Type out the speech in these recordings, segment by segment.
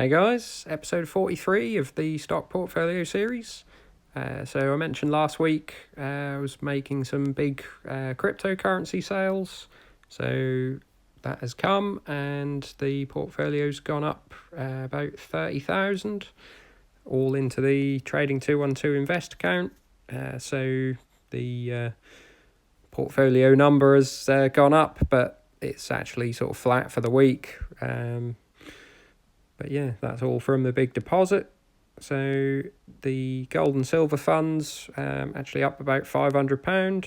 Hey guys, episode 43 of the stock portfolio series. So I mentioned last week I was making some big cryptocurrency sales. So that has come and the portfolio's gone up about 30,000 all into the Trading212 invest account. So the portfolio number has gone up, but it's actually sort of flat for the week. But yeah, that's all from the big deposit. So the gold and silver funds actually up about £500.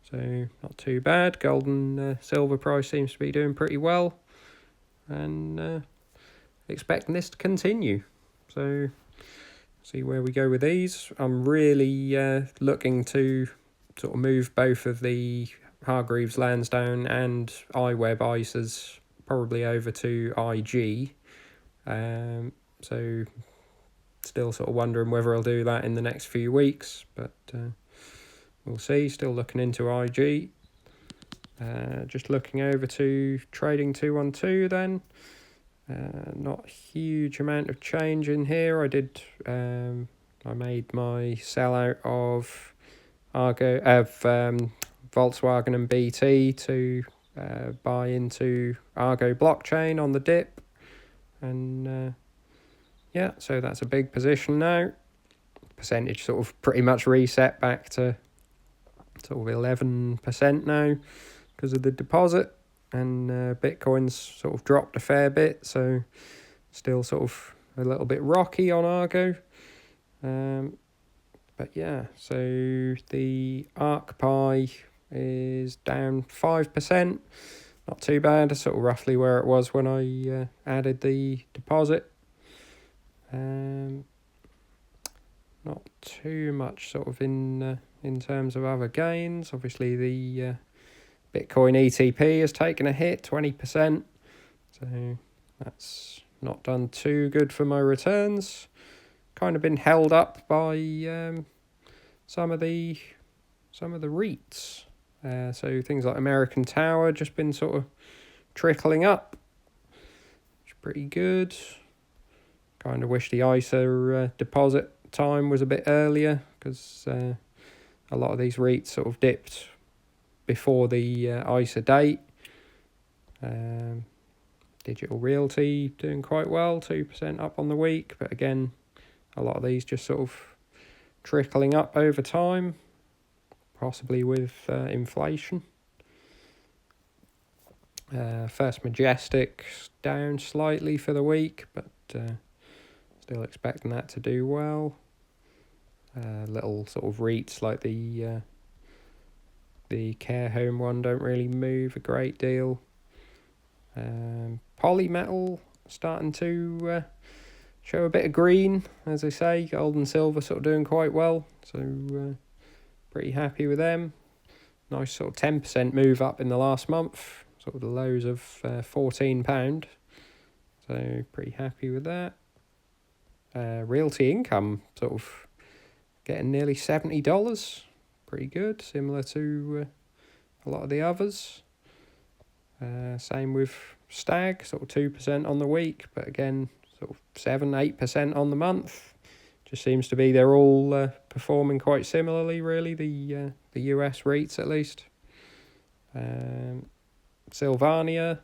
So not too bad. Gold and silver price seems to be doing pretty well. And expecting this to continue. So see where we go with these. I'm really looking to sort of move both of the Hargreaves Lansdown and iWeb ISAs probably over to IG. So still sort of wondering whether I'll do that in the next few weeks, but we'll see. Still looking into IG. Just looking over to Trading212 then. Not a huge amount of change in here. I made my sellout of Volkswagen and BT to buy into Argo blockchain on the dip. And yeah, so that's a big position now. Percentage sort of pretty much reset back to sort of 11% now because of the deposit. And Bitcoin's sort of dropped a fair bit, so still sort of a little bit rocky on Argo. But yeah, so the ARCPI is down 5%. Not too bad, sort of roughly where it was when I added the deposit. Not too much sort of in terms of other gains. Obviously, the Bitcoin ETP has taken a hit, 20%. So that's not done too good for my returns. Kind of been held up by some of the REITs. So things like American Tower just been sort of trickling up, which is pretty good. Kind of wish the ISA deposit time was a bit earlier because a lot of these REITs sort of dipped before the ISA date. Digital Realty doing quite well, 2% up on the week, but again, a lot of these just sort of trickling up over time. Possibly with inflation. First Majestic down slightly for the week, but still expecting that to do well. Little sort of REITs like the care home one don't really move a great deal. Polymetal starting to show a bit of green, as I say. Gold and silver sort of doing quite well, so pretty happy with them. Nice sort of 10% move up in the last month. Sort of the lows of £14. So pretty happy with that. Realty income sort of getting nearly $70. Pretty good. Similar to a lot of the others. Same with Stag. Sort of 2% on the week. But again, sort of 7-8% on the month. Just seems to be they're all performing quite similarly, really, the US REITs at least. Sylvania,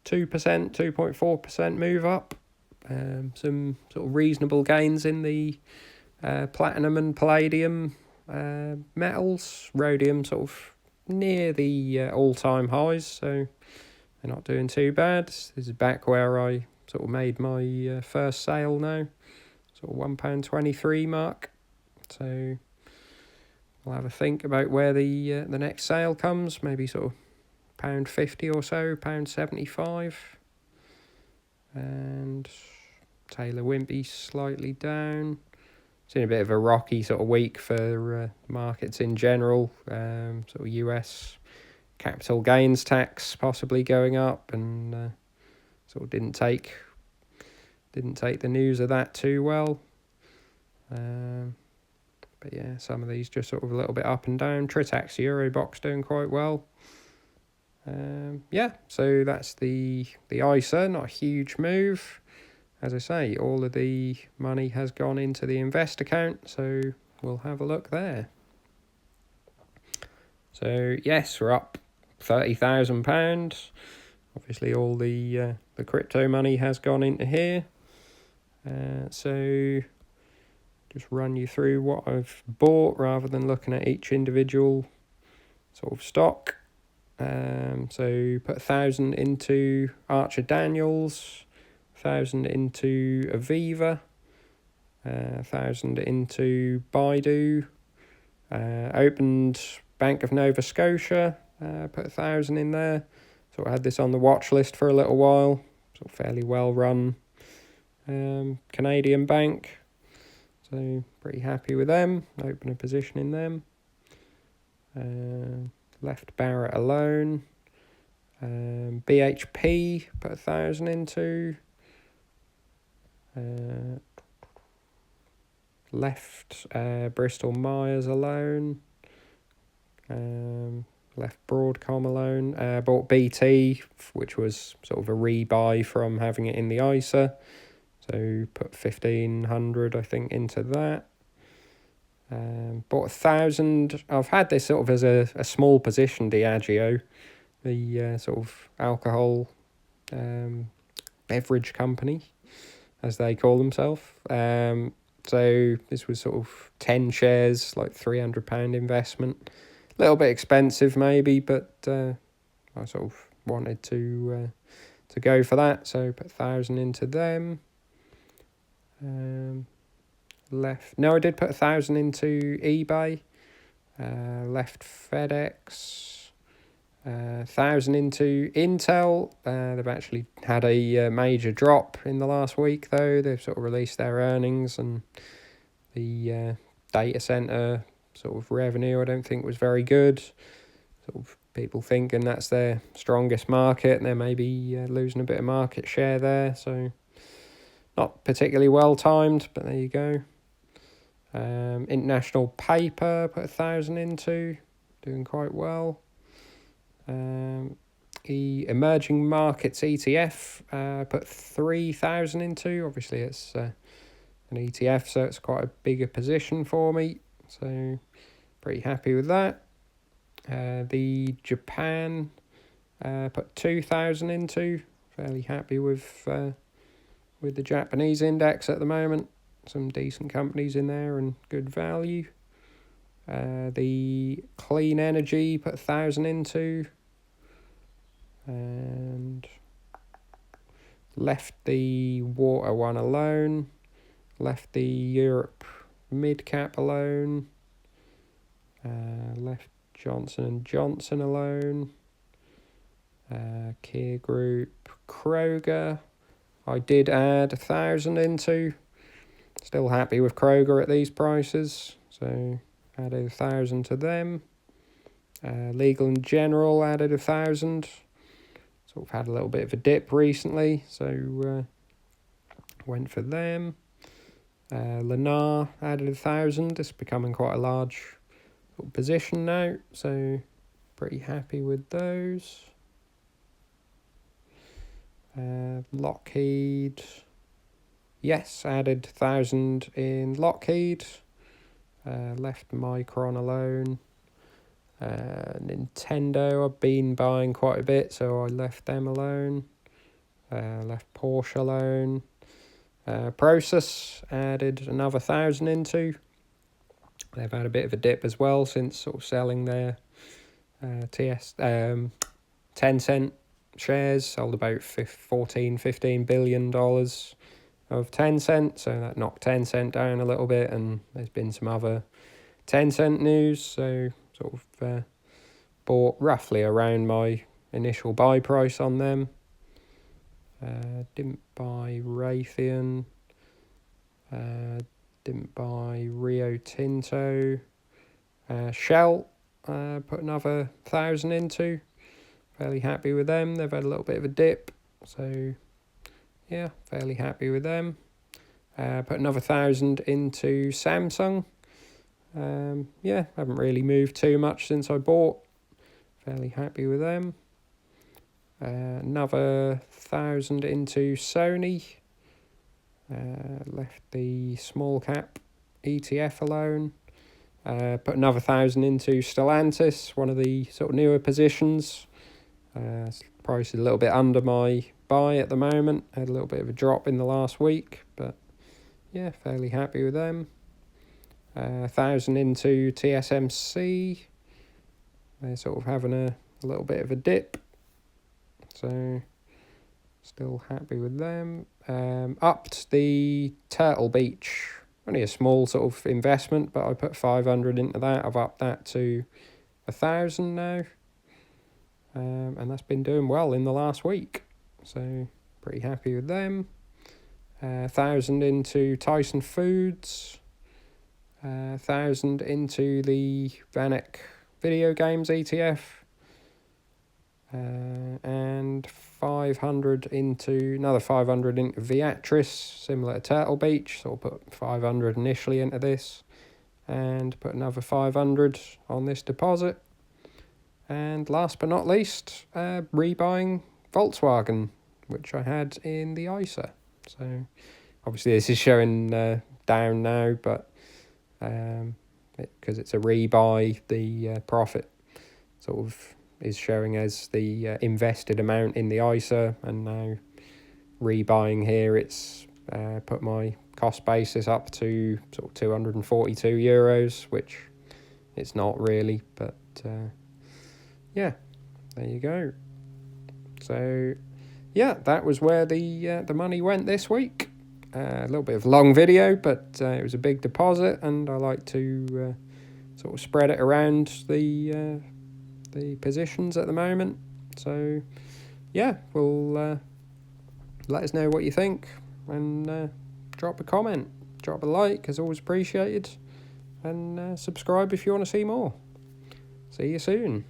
2%, 2.4% move up. Some sort of reasonable gains in the platinum and palladium metals. Rhodium sort of near the all-time highs, so they're not doing too bad. This is back where I sort of made my first sale now. Sort of £1.23 mark. So I'll have a think about where the next sale comes. Maybe sort of £1.50 or so, £1.75. And Taylor Wimpey slightly down. It's in a bit of a rocky sort of week for markets in general. Sort of US capital gains tax possibly going up, and sort of didn't take the news of that too well. But yeah, some of these just sort of a little bit up and down. Tritax Eurobox doing quite well. Yeah, so that's the ISA, not a huge move. as I say, all of the money has gone into the invest account, so we'll have a look there. So yes, we're up £30,000. Obviously, all the crypto money has gone into here. So just run you through what I've bought rather than looking at each individual sort of stock. So put 1,000 into Archer Daniels, 1,000 into Aviva, 1,000 into Baidu, opened Bank of Nova Scotia, put 1,000 in there. So I had this on the watch list for a little while, sort of fairly well run Canadian bank. So pretty happy with them, open a position in them. Left Barrett alone. BHP, put 1,000 into. Left Bristol Myers alone. Left Broadcom alone. Bought BT, which was sort of a rebuy from having it in the ISA. So put 1,500, I think, into that. Bought 1,000. I've had this sort of as a small position, Diageo, the sort of alcohol beverage company, as they call themselves. So this was sort of 10 shares, like £300 investment. A little bit expensive maybe, but I sort of wanted to go for that, so put 1,000 into them. I did put 1,000 into eBay. Left FedEx. 1,000 into Intel. They've actually had a major drop in the last week, though. They've sort of released their earnings, and the data center sort of revenue I don't think was very good. Sort of people thinking that's their strongest market, and they're maybe losing a bit of market share there. So not particularly well timed, but there you go. International Paper, put 1,000 into, doing quite well. The Emerging Markets ETF, put 3,000 into. Obviously it's an ETF, so it's quite a bigger position for me, so pretty happy with that. The Japan, put 2,000 into. Fairly happy with the Japanese index at the moment. Some decent companies in there and good value. The Clean Energy, put 1,000 into. And left the water one alone. Left the Europe mid-cap alone. Left Johnson & Johnson alone. Kia Group, Kroger, I did add 1,000 into. Still happy with Kroger at these prices, so added 1,000 to them. Legal & General added 1,000. Sort of had a little bit of a dip recently, so went for them. Lennar added 1,000. It's becoming quite a large position now, so pretty happy with those. Lockheed, yes, added 1,000 in Lockheed. Left Micron alone. Nintendo, I've been buying quite a bit, so I left them alone. Left Porsche alone. Process added another 1,000 into. They've had a bit of a dip as well since sort of selling their Tencent shares. Sold about $15 billion of Tencent, so that knocked Tencent down a little bit, and there's been some other Tencent news, so sort of bought roughly around my initial buy price on them. Didn't buy Raytheon. Didn't buy Rio Tinto. Shell, put another 1,000 into. Fairly happy with them. They've had a little bit of a dip, so yeah, fairly happy with them. Put another 1,000 into Samsung. Yeah, haven't really moved too much since I bought. Fairly happy with them. Another 1,000 into Sony. Left the small cap ETF alone. Put another 1,000 into Stellantis, one of the sort of newer positions. Price is a little bit under my buy at the moment. Had a little bit of a drop in the last week, but yeah, fairly happy with them. 1,000 into TSMC. They're sort of having a little bit of a dip, so still happy with them. Upped the Turtle Beach, only a small sort of investment, but I put 500 into that. I've upped that to 1,000 now, and that's been doing well in the last week, so pretty happy with them. 1,000 into Tyson Foods. 1,000 into the Vanek video games ETF. And 500 into another 500 into Viatris, similar to Turtle Beach. So I'll put 500 initially into this, and put another 500 on this deposit. And last but not least, rebuying Volkswagen, which I had in the ISA. So obviously this is showing down now, but because it's a rebuy, the profit sort of is showing as the invested amount in the ISA, and now rebuying here, it's put my cost basis up to sort of €242, which it's not really, but yeah, there you go. So yeah, that was where the money went this week. A little bit of a long video, but it was a big deposit, and I like to sort of spread it around the positions at the moment. So yeah, we'll let us know what you think, and drop a comment, drop a like, is always appreciated, and subscribe if you want to see more. See you soon.